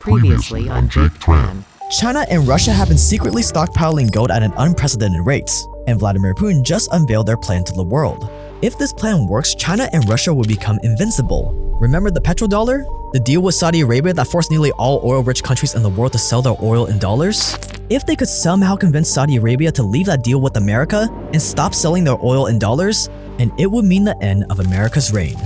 Previously on Jake Tran. China and Russia have been secretly stockpiling gold at an unprecedented rate, and Vladimir Putin just unveiled their plan to the world. If this plan works, China and Russia will become invincible. Remember the petrodollar? The deal with Saudi Arabia that forced nearly all oil-rich countries in the world to sell their oil in dollars? If they could somehow convince Saudi Arabia to leave that deal with America and stop selling their oil in dollars, and it would mean the end of America's reign.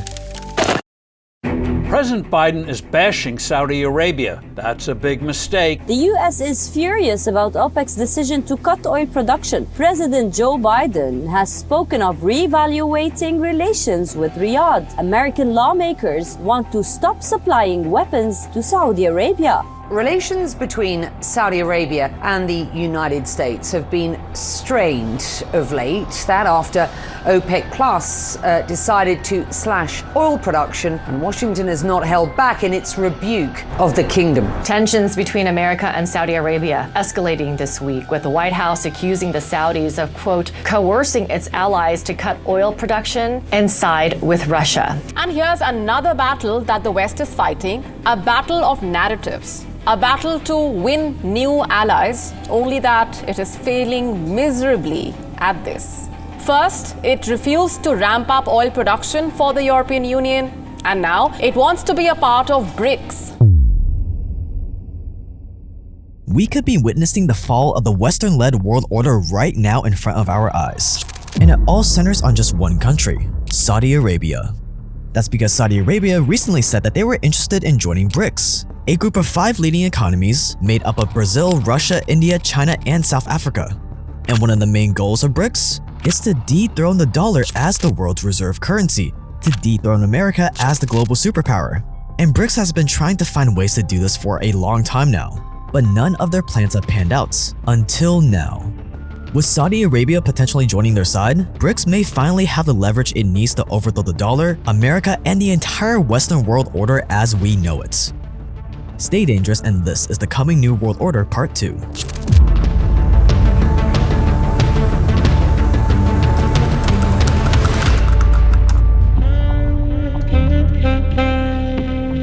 President Biden is bashing Saudi Arabia. That's a big mistake. The U.S. is furious about OPEC's decision to cut oil production. President Joe Biden has spoken of reevaluating relations with Riyadh. American lawmakers want to stop supplying weapons to Saudi Arabia. Relations between Saudi Arabia and the United States have been strained of late. That after OPEC Plus decided to slash oil production, and Washington has not held back in its rebuke of the kingdom. Tensions between America and Saudi Arabia escalating this week, with the White House accusing the Saudis of, quote, coercing its allies to cut oil production and side with Russia. And here's another battle that the West is fighting, a battle of narratives. A battle to win new allies, only that it is failing miserably at this. First, it refused to ramp up oil production for the European Union, and now it wants to be a part of BRICS. We could be witnessing the fall of the Western-led world order right now in front of our eyes. And it all centers on just one country, Saudi Arabia. That's because Saudi Arabia recently said that they were interested in joining BRICS, a group of 5 leading economies made up of Brazil, Russia, India, China, and South Africa. And one of the main goals of BRICS is to dethrone the dollar as the world's reserve currency, to dethrone America as the global superpower. And BRICS has been trying to find ways to do this for a long time now, but none of their plans have panned out until now. With Saudi Arabia potentially joining their side, BRICS may finally have the leverage it needs to overthrow the dollar, America, and the entire Western world order as we know it. Stay dangerous, and this is the Coming New World Order Part 2.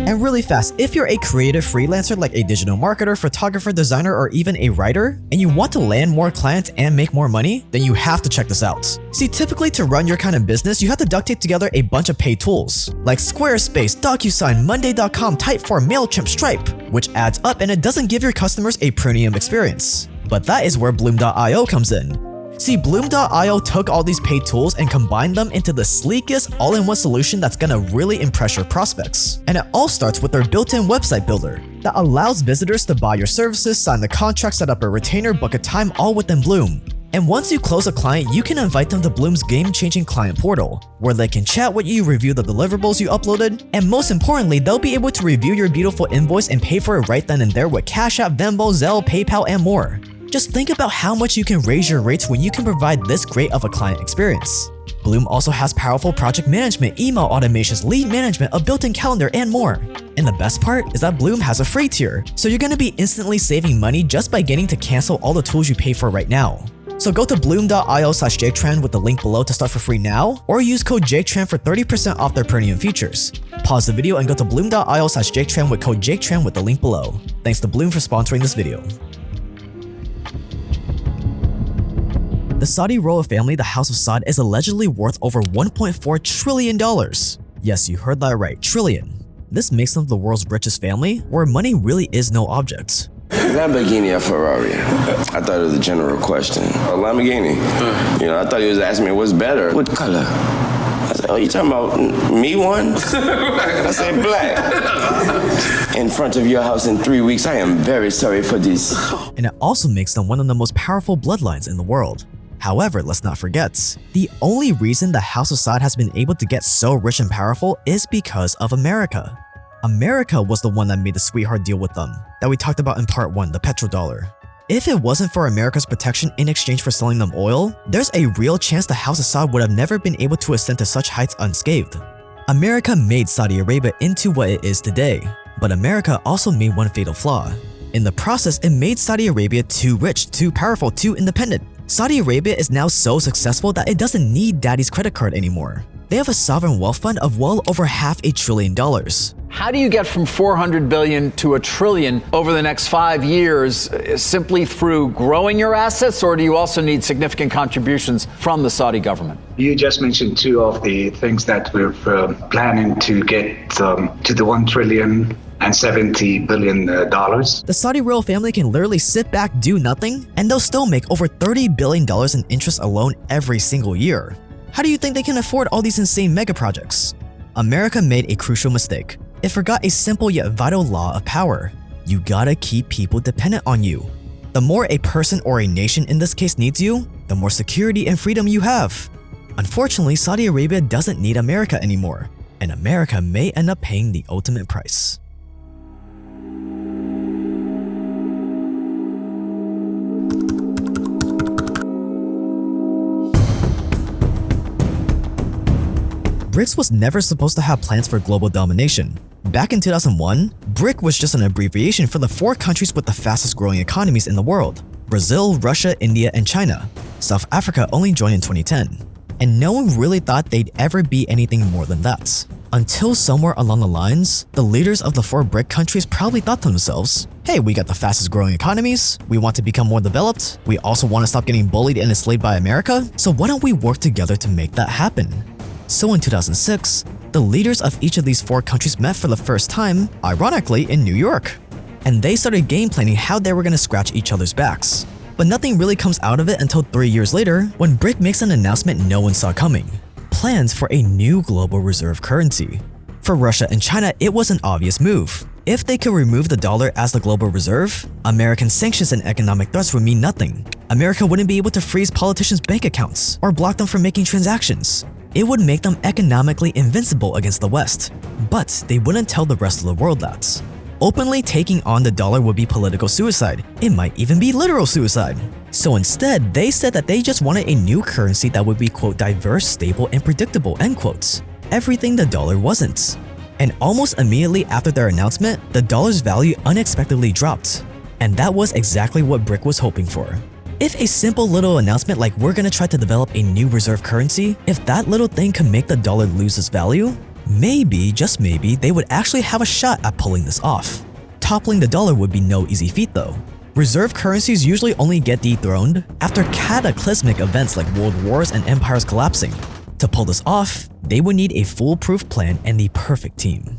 And really fast, if you're a creative freelancer like a digital marketer, photographer, designer, or even a writer, and you want to land more clients and make more money, then you have to check this out. See, typically to run your kind of business, you have to duct tape together a bunch of paid tools, like Squarespace, DocuSign, Monday.com, Typeform, MailChimp, Stripe, which adds up and it doesn't give your customers a premium experience. But that is where Bloom.io comes in. See, Bloom.io took all these paid tools and combined them into the sleekest all-in-one solution that's gonna really impress your prospects. And it all starts with their built-in website builder that allows visitors to buy your services, sign the contract, set up a retainer, book a time, all within Bloom. And once you close a client, you can invite them to Bloom's game-changing client portal, where they can chat with you, review the deliverables you uploaded, and most importantly, they'll be able to review your beautiful invoice and pay for it right then and there with Cash App, Venmo, Zelle, PayPal, and more. Just think about how much you can raise your rates when you can provide this great of a client experience. Bloom also has powerful project management, email automations, lead management, a built-in calendar, and more. And the best part is that Bloom has a free tier, so you're gonna be instantly saving money just by getting to cancel all the tools you pay for right now. So go to bloom.io/JakeTran with the link below to start for free now, or use code JakeTran for 30% off their premium features. Pause the video and go to bloom.io/JakeTran with code JakeTran with the link below. Thanks to Bloom for sponsoring this video. The Saudi royal family, the House of Saud, is allegedly worth over $1.4 trillion. Yes, you heard that right, trillion. This makes them the world's richest family, where money really is no object. Lamborghini or Ferrari? I thought it was a general question. A Lamborghini. You know, I thought he was asking me what's better. What color? I said, oh, you talking about me one? I said black. In front of your house in 3 weeks, I am very sorry for this. And it also makes them one of the most powerful bloodlines in the world. However, let's not forget, the only reason the House of Saud has been able to get so rich and powerful is because of America. America was the one that made the sweetheart deal with them, that we talked about in part 1, the petrodollar. If it wasn't for America's protection in exchange for selling them oil, there's a real chance the House of Saud would have never been able to ascend to such heights unscathed. America made Saudi Arabia into what it is today, but America also made one fatal flaw. In the process, it made Saudi Arabia too rich, too powerful, too independent. Saudi Arabia is now so successful that it doesn't need daddy's credit card anymore. They have a sovereign wealth fund of well over $500 billion. How do you get from 400 billion to a trillion over the next 5 years simply through growing your assets, or do you also need significant contributions from the Saudi government? You just mentioned two of the things that we're planning to get to the $1 trillion and $70 billion. The Saudi royal family can literally sit back, do nothing, and they'll still make over $30 billion in interest alone every single year. How do you think they can afford all these insane mega projects? America made a crucial mistake. It forgot a simple yet vital law of power. You gotta keep people dependent on you. The more a person or a nation in this case needs you, the more security and freedom you have. Unfortunately, Saudi Arabia doesn't need America anymore, and America may end up paying the ultimate price. BRICS was never supposed to have plans for global domination. Back in 2001, BRIC was just an abbreviation for the 4 countries with the fastest growing economies in the world: Brazil, Russia, India, and China. South Africa only joined in 2010. And no one really thought they'd ever be anything more than that. Until somewhere along the lines, the leaders of the 4 BRIC countries probably thought to themselves, hey, we got the fastest growing economies, we want to become more developed, we also want to stop getting bullied and enslaved by America, so why don't we work together to make that happen? So in 2006, the leaders of each of these 4 countries met for the first time, ironically, in New York. And they started game planning how they were going to scratch each other's backs. But nothing really comes out of it until 3 years later, when BRIC makes an announcement no one saw coming: plans for a new global reserve currency. For Russia and China, it was an obvious move. If they could remove the dollar as the global reserve, American sanctions and economic threats would mean nothing. America wouldn't be able to freeze politicians' bank accounts or block them from making transactions. It would make them economically invincible against the West. But they wouldn't tell the rest of the world that. Openly taking on the dollar would be political suicide. It might even be literal suicide. So instead, they said that they just wanted a new currency that would be, quote, diverse, stable, and predictable, end quotes. Everything the dollar wasn't. And almost immediately after their announcement, the dollar's value unexpectedly dropped. And that was exactly what BRIC was hoping for. If a simple little announcement like we're gonna try to develop a new reserve currency, if that little thing could make the dollar lose its value, maybe, just maybe, they would actually have a shot at pulling this off. Toppling the dollar would be no easy feat though. Reserve currencies usually only get dethroned after cataclysmic events like world wars and empires collapsing. To pull this off, they would need a foolproof plan and the perfect team.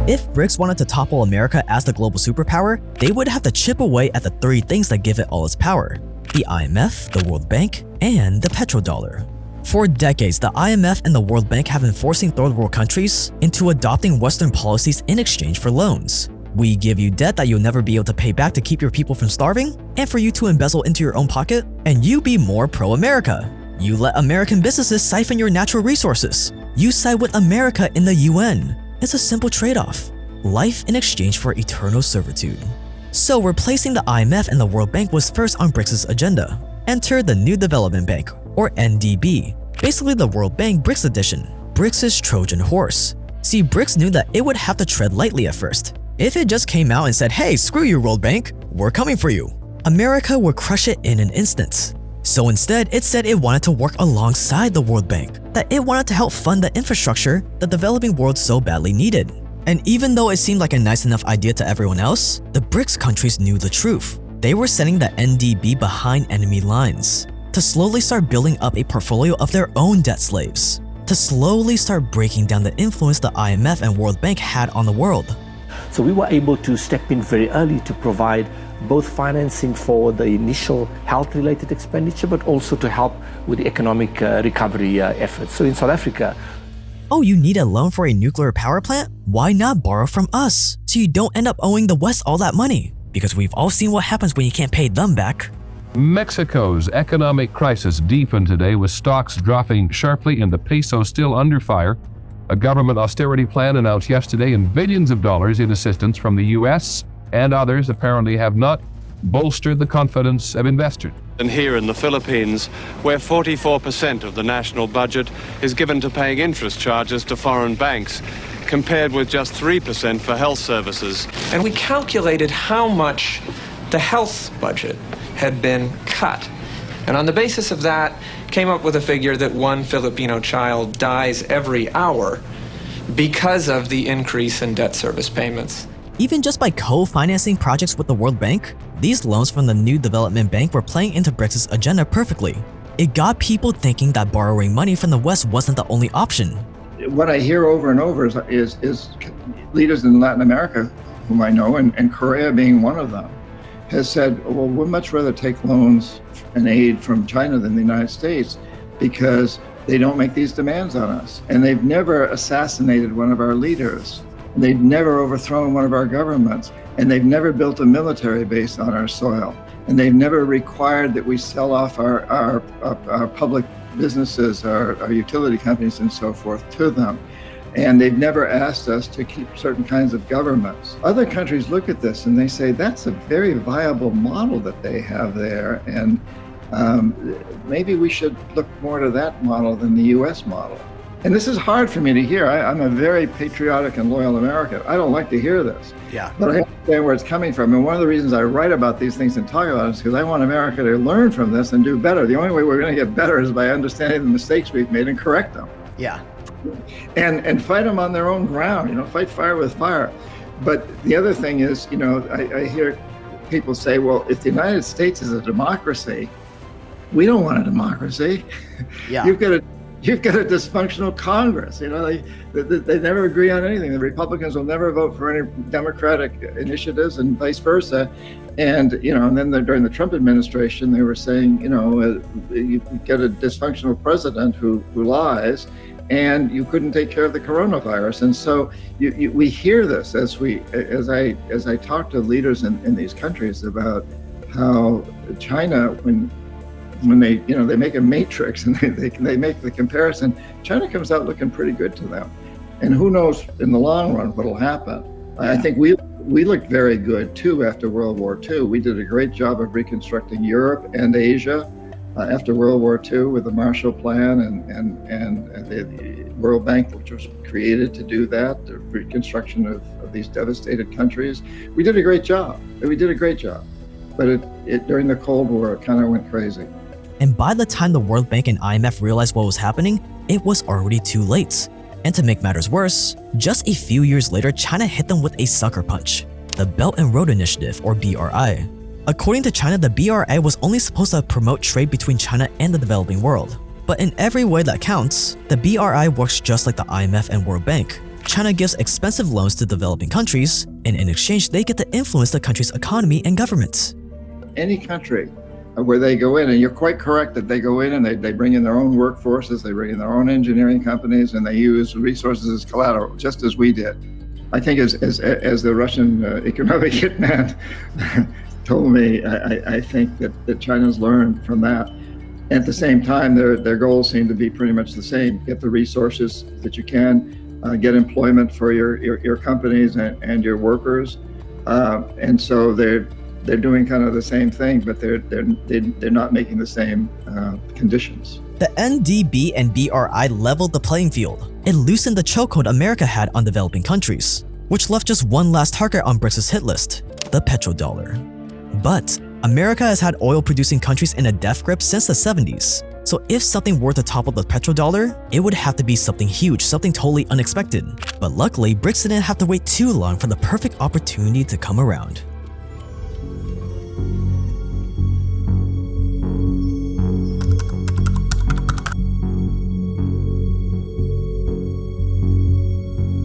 If BRICS wanted to topple America as the global superpower, they would have to chip away at the 3 things that give it all its power: the IMF, the World Bank, and the petrodollar. For decades, the IMF and the World Bank have been forcing third world countries into adopting Western policies in exchange for loans. We give you debt that you'll never be able to pay back to keep your people from starving, and for you to embezzle into your own pocket, and you be more pro-America. You let American businesses siphon your natural resources. You side with America in the UN. It's a simple trade-off: life in exchange for eternal servitude. So replacing the IMF and the World Bank was first on BRICS' agenda. Enter the New Development Bank, or NDB, basically the World Bank BRICS edition, BRICS' Trojan horse. See, BRICS knew that it would have to tread lightly at first. If it just came out and said, hey, screw you World Bank, we're coming for you, America would crush it in an instant. So instead, it said it wanted to work alongside the World Bank, that it wanted to help fund the infrastructure the developing world so badly needed. And even though it seemed like a nice enough idea to everyone else, the BRICS countries knew the truth. They were sending the NDB behind enemy lines, to slowly start building up a portfolio of their own debt slaves, to slowly start breaking down the influence the IMF and World Bank had on the world. So we were able to step in very early to provide both financing for the initial health-related expenditure, but also to help with the economic recovery efforts. So in South Africa, oh, you need a loan for a nuclear power plant? Why not borrow from us, so you don't end up owing the West all that money? Because we've all seen what happens when you can't pay them back. Mexico's economic crisis deepened today with stocks dropping sharply and the peso still under fire. A government austerity plan announced yesterday and billions of dollars in assistance from the US and others apparently have not bolstered the confidence of investors. And here in the Philippines, where 44% of the national budget is given to paying interest charges to foreign banks, compared with just 3% for health services. And we calculated how much the health budget had been cut. And on the basis of that, came up with a figure that one Filipino child dies every hour because of the increase in debt service payments. Even just by co-financing projects with the World Bank, these loans from the new development bank were playing into BRICS' agenda perfectly. It got people thinking that borrowing money from the West wasn't the only option. What I hear over and over is leaders in Latin America, whom I know, and Korea being one of them, has said, well, we'd much rather take loans and aid from China than the United States because they don't make these demands on us. And they've never assassinated one of our leaders. They've never overthrown one of our governments. And they've never built a military base on our soil. And they've never required that we sell off our public businesses, our utility companies and so forth to them. And they've never asked us to keep certain kinds of governments. Other countries look at this and they say that's a very viable model that they have there. And maybe we should look more to that model than the US model. And this is hard for me to hear. I'm a very patriotic and loyal American. I don't like to hear this. Yeah. But I understand where it's coming from. And one of the reasons I write about these things and talk about it is because I want America to learn from this and do better. The only way we're going to get better is by understanding the mistakes we've made and correct them. Yeah. And fight them on their own ground, fight fire with fire. But the other thing is, I hear people say, well, if the United States is a democracy, we don't want a democracy. Yeah. You've got a dysfunctional Congress. They never agree on anything. The Republicans will never vote for any Democratic initiatives and vice versa. And and then during the Trump administration, they were saying, you get a dysfunctional president who lies, and you couldn't take care of the coronavirus. And so we hear this as I talk to leaders in these countries about how China, when they make a matrix and they make the comparison, China comes out looking pretty good to them. And who knows in the long run what'll happen. Yeah. I think we looked very good too after World War II. We did a great job of reconstructing Europe and Asia after World War II with the Marshall Plan and the World Bank, which was created to do that, the reconstruction of these devastated countries. We did a great job. But it during the Cold War, it kind of went crazy. And by the time the World Bank and IMF realized what was happening, it was already too late. And to make matters worse, just a few years later, China hit them with a sucker punch, the Belt and Road Initiative, or BRI. According to China, the BRI was only supposed to promote trade between China and the developing world. But in every way that counts, the BRI works just like the IMF and World Bank. China gives expensive loans to developing countries, and in exchange, they get to influence the country's economy and government. Any country where they go in, and you're quite correct that they go in and they bring in their own workforces, they bring in their own engineering companies, and they use resources as collateral, just as we did. I think as the Russian economic hitman told me, I think that China's learned from that. At the same time, their goals seem to be pretty much the same. Get the resources that you can, get employment for your companies and your workers. And so they're doing kind of the same thing, but they're not making the same conditions. The NDB and BRI leveled the playing field. It loosened the chokehold America had on developing countries, which left just one last target on BRICS' hit list, the petrodollar. But America has had oil-producing countries in a death grip since the 70s. So if something were to topple the petrodollar, it would have to be something huge, something totally unexpected. But luckily, BRICS didn't have to wait too long for the perfect opportunity to come around.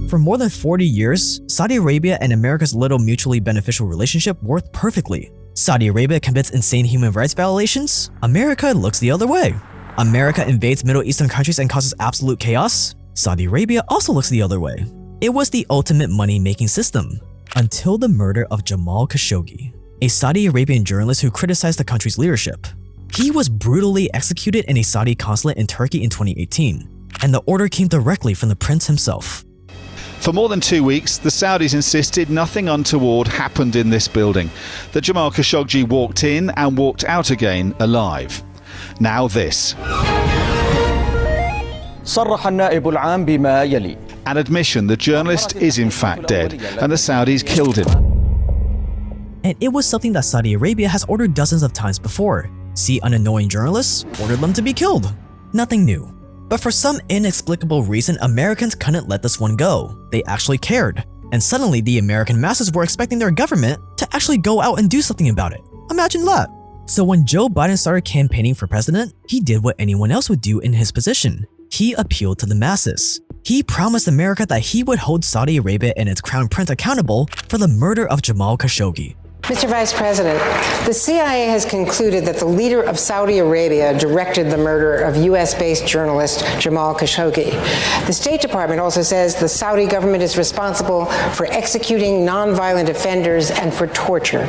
For more than 40 years, Saudi Arabia and America's little mutually beneficial relationship worked perfectly. Saudi Arabia commits insane human rights violations, America looks the other way. America invades Middle Eastern countries and causes absolute chaos, Saudi Arabia also looks the other way. It was the ultimate money-making system, until the murder of Jamal Khashoggi, a Saudi Arabian journalist who criticized the country's leadership. He was brutally executed in a Saudi consulate in Turkey in 2018, and the order came directly from the prince himself. For more than 2 weeks, the Saudis insisted nothing untoward happened in this building, that Jamal Khashoggi walked in and walked out again alive. Now this. صرح النائب العام بما يلي. An admission the journalist is in fact dead and the Saudis killed him. And it was something that Saudi Arabia has ordered dozens of times before. See unannoying journalists? Ordered them to be killed. Nothing new. But for some inexplicable reason, Americans couldn't let this one go. They actually cared. And suddenly the American masses were expecting their government to actually go out and do something about it. Imagine that. So when Joe Biden started campaigning for president, he did what anyone else would do in his position. He appealed to the masses. He promised America that he would hold Saudi Arabia and its crown prince accountable for the murder of Jamal Khashoggi. Mr. Vice President, the CIA has concluded that the leader of Saudi Arabia directed the murder of U.S.-based journalist Jamal Khashoggi. The State Department also says the Saudi government is responsible for executing nonviolent offenders and for torture.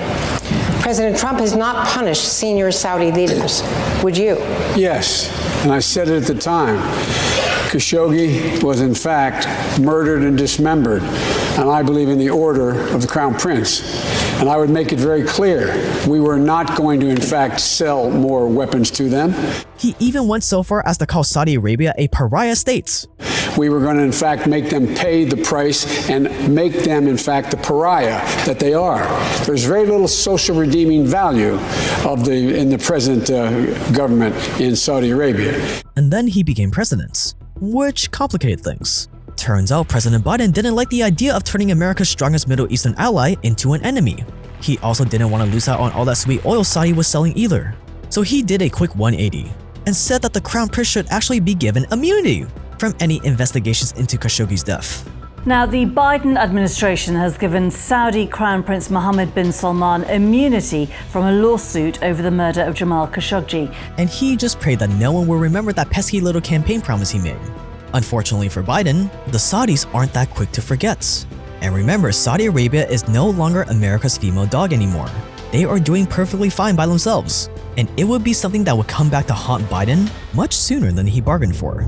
President Trump has not punished senior Saudi leaders. Would you? Yes, and I said it at the time. Khashoggi was in fact murdered and dismembered, and I believe in the order of the Crown Prince. And I would make it very clear, we were not going to in fact sell more weapons to them. He even went so far as to call Saudi Arabia a pariah state. We were going to in fact make them pay the price and make them in fact the pariah that they are. There's very little social redeeming value in the present government in Saudi Arabia. And then he became president, which complicated things. Turns out President Biden didn't like the idea of turning America's strongest Middle Eastern ally into an enemy. He also didn't want to lose out on all that sweet oil Saudi was selling either. So he did a quick 180 and said that the Crown Prince should actually be given immunity from any investigations into Khashoggi's death. Now, the Biden administration has given Saudi Crown Prince Mohammed bin Salman immunity from a lawsuit over the murder of Jamal Khashoggi. And he just prayed that no one will remember that pesky little campaign promise he made. Unfortunately for Biden, the Saudis aren't that quick to forget. And remember, Saudi Arabia is no longer America's female dog anymore. They are doing perfectly fine by themselves. And it would be something that would come back to haunt Biden much sooner than he bargained for.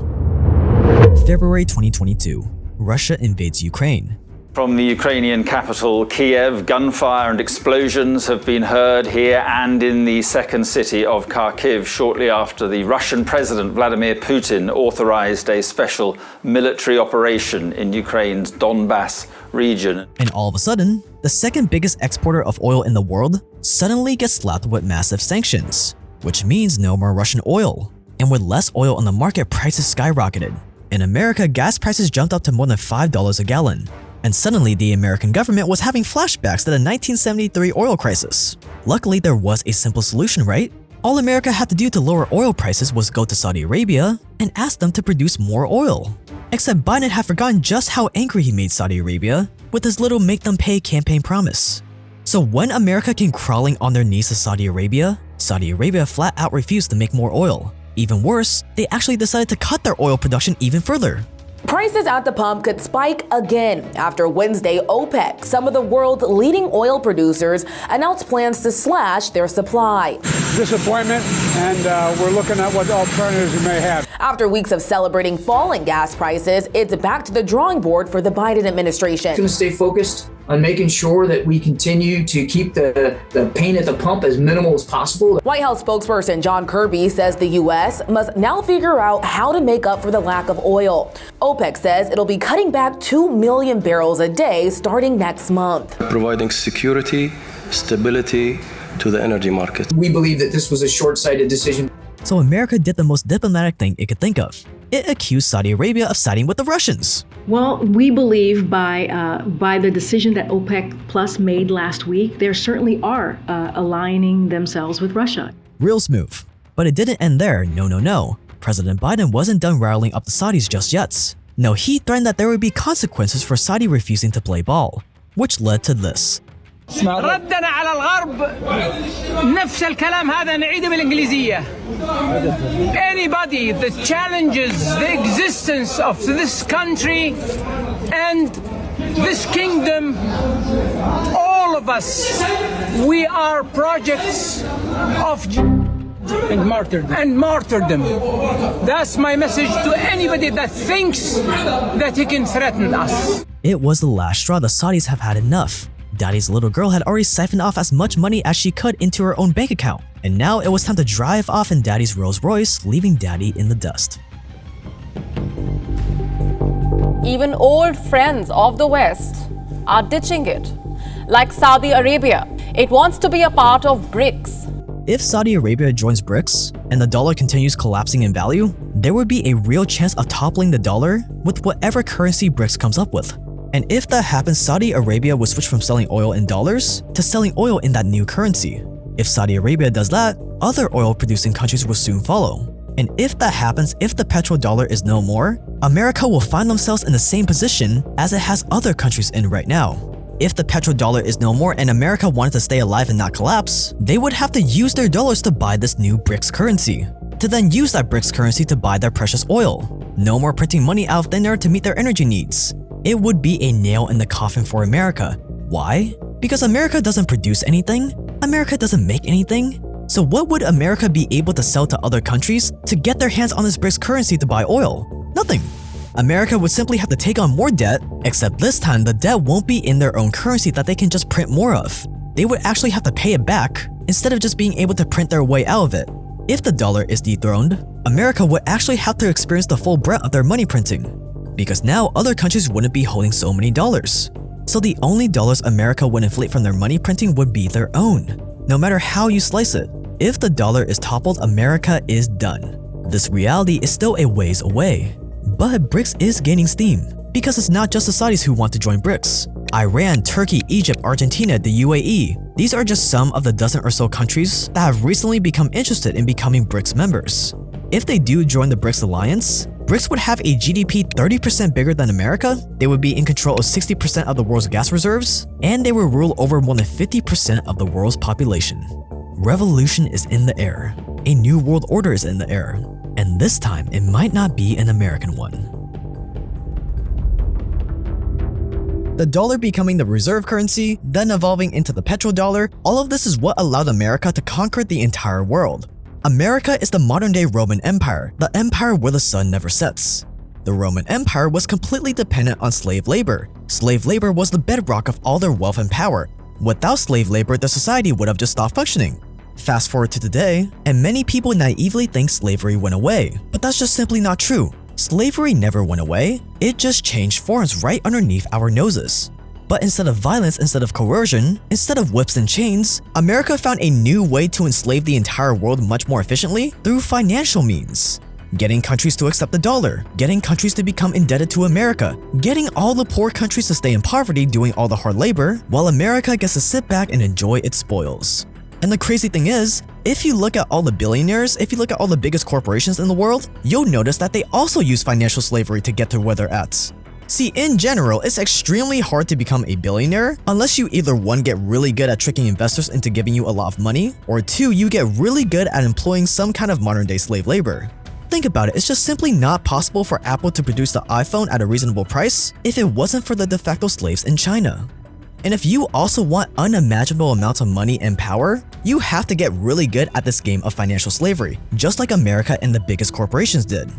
February 2022. Russia invades Ukraine. From the Ukrainian capital, Kiev, gunfire and explosions have been heard here and in the second city of Kharkiv shortly after the Russian President Vladimir Putin authorized a special military operation in Ukraine's Donbass region. And all of a sudden, the second biggest exporter of oil in the world suddenly gets slapped with massive sanctions, which means no more Russian oil. And with less oil on the market, prices skyrocketed. In America, gas prices jumped up to more than $5 a gallon. And suddenly, the American government was having flashbacks to the 1973 oil crisis. Luckily, there was a simple solution, right? All America had to do to lower oil prices was go to Saudi Arabia and ask them to produce more oil. Except Biden had forgotten just how angry he made Saudi Arabia with his little make them pay campaign promise. So when America came crawling on their knees to Saudi Arabia flat out refused to make more oil. Even worse, they actually decided to cut their oil production even further. Prices at the pump could spike again after Wednesday OPEC, some of the world's leading oil producers, announced plans to slash their supply. Disappointment, and we're looking at what alternatives we may have. After weeks of celebrating falling gas prices, it's back to the drawing board for the Biden administration. We're going to stay focused on making sure that we continue to keep the pain at the pump as minimal as possible. White House spokesperson John Kirby says the U.S. must now figure out how to make up for the lack of oil. OPEC says it'll be cutting back 2 million barrels a day starting next month. Providing security, stability to the energy market. We believe that this was a short-sighted decision. So America did the most diplomatic thing it could think of. It accused Saudi Arabia of siding with the Russians. Well, we believe by the decision that OPEC Plus made last week, they certainly are aligning themselves with Russia. Real smooth. But it didn't end there, no. President Biden wasn't done riling up the Saudis just yet. No, he threatened that there would be consequences for Saudi refusing to play ball, which led to this. ردنا على الغرب نفس الكلام هذا نعيده بالإنجليزية. Anybody that challenges the existence of this country and this kingdom, all of us, we are projects of and martyrdom. That's my message to anybody that thinks that he can threaten us. It was the last straw. The Saudis have had enough. Daddy's little girl had already siphoned off as much money as she could into her own bank account, and now it was time to drive off in Daddy's Rolls Royce, leaving Daddy in the dust. Even old friends of the West are ditching it, like Saudi Arabia. It wants to be a part of BRICS. If Saudi Arabia joins BRICS and the dollar continues collapsing in value, there would be a real chance of toppling the dollar with whatever currency BRICS comes up with. And if that happens, Saudi Arabia will switch from selling oil in dollars to selling oil in that new currency. If Saudi Arabia does that, other oil-producing countries will soon follow. And if that happens, if the petrodollar is no more, America will find themselves in the same position as it has other countries in right now. If the petrodollar is no more and America wanted to stay alive and not collapse, they would have to use their dollars to buy this new BRICS currency, to then use that BRICS currency to buy their precious oil. No more printing money out of thin air to meet their energy needs. It would be a nail in the coffin for America. Why? Because America doesn't produce anything, America doesn't make anything. So what would America be able to sell to other countries to get their hands on this BRICS currency to buy oil? Nothing. America would simply have to take on more debt, except this time the debt won't be in their own currency that they can just print more of. They would actually have to pay it back instead of just being able to print their way out of it. If the dollar is dethroned, America would actually have to experience the full breadth of their money printing, because now other countries wouldn't be holding so many dollars. So the only dollars America would inflate from their money printing would be their own, no matter how you slice it. If the dollar is toppled, America is done. This reality is still a ways away. But BRICS is gaining steam, because it's not just the Saudis who want to join BRICS. Iran, Turkey, Egypt, Argentina, the UAE, these are just some of the dozen or so countries that have recently become interested in becoming BRICS members. If they do join the BRICS alliance, BRICS would have a GDP 30% bigger than America, they would be in control of 60% of the world's gas reserves, and they would rule over more than 50% of the world's population. Revolution is in the air. A new world order is in the air. And this time, it might not be an American one. The dollar becoming the reserve currency, then evolving into the petrodollar, all of this is what allowed America to conquer the entire world. America is the modern-day Roman Empire, the empire where the sun never sets. The Roman Empire was completely dependent on slave labor. Slave labor was the bedrock of all their wealth and power. Without slave labor, the society would have just stopped functioning. Fast forward to today, and many people naively think slavery went away, but that's just simply not true. Slavery never went away, it just changed forms right underneath our noses. But instead of violence, instead of coercion, instead of whips and chains, America found a new way to enslave the entire world much more efficiently through financial means. Getting countries to accept the dollar, getting countries to become indebted to America, getting all the poor countries to stay in poverty doing all the hard labor, while America gets to sit back and enjoy its spoils. And the crazy thing is, if you look at all the billionaires, if you look at all the biggest corporations in the world, you'll notice that they also use financial slavery to get to where they're at. See, in general, it's extremely hard to become a billionaire unless you either 1, get really good at tricking investors into giving you a lot of money, or 2, you get really good at employing some kind of modern-day slave labor. Think about it, it's just simply not possible for Apple to produce the iPhone at a reasonable price if it wasn't for the de facto slaves in China. And if you also want unimaginable amounts of money and power, you have to get really good at this game of financial slavery, just like America and the biggest corporations did.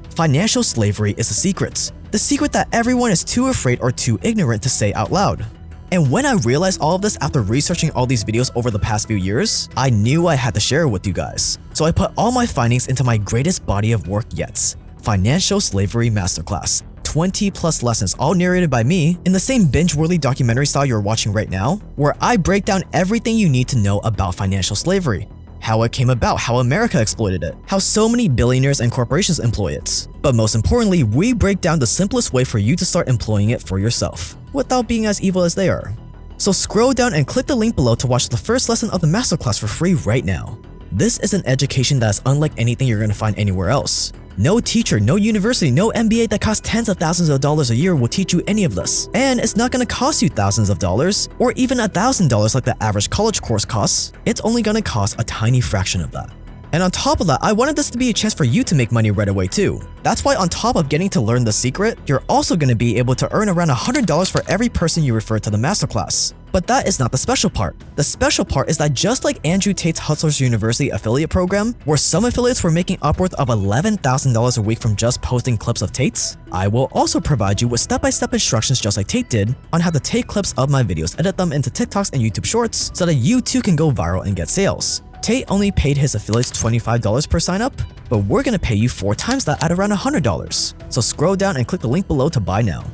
Financial slavery is the secret that everyone is too afraid or too ignorant to say out loud. And when I realized all of this after researching all these videos over the past few years, I knew I had to share it with you guys. So I put all my findings into my greatest body of work yet, Financial Slavery Masterclass. 20+ lessons, all narrated by me in the same binge-worthy documentary style you're watching right now, where I break down everything you need to know about financial slavery. How it came about, how America exploited it, how so many billionaires and corporations employ it. But most importantly, we break down the simplest way for you to start employing it for yourself, without being as evil as they are. So scroll down and click the link below to watch the first lesson of the masterclass for free right now. This is an education that is unlike anything you're going to find anywhere else. No teacher, no university, no MBA that costs tens of thousands of dollars a year will teach you any of this. And it's not going to cost you thousands of dollars, or even $1,000 like the average college course costs. It's only going to cost a tiny fraction of that. And on top of that, I wanted this to be a chance for you to make money right away too. That's why on top of getting to learn the secret, you're also going to be able to earn around $100 for every person you refer to the masterclass. But that is not the special part. The special part is that just like Andrew Tate's Hustlers University affiliate program, where some affiliates were making upwards of $11,000 a week from just posting clips of Tate's, I will also provide you with step-by-step instructions just like Tate did on how to take clips of my videos, edit them into TikToks and YouTube Shorts so that you too can go viral and get sales. Tate only paid his affiliates $25 per sign up, but we're gonna pay you 4 times that at around $100. So scroll down and click the link below to buy now.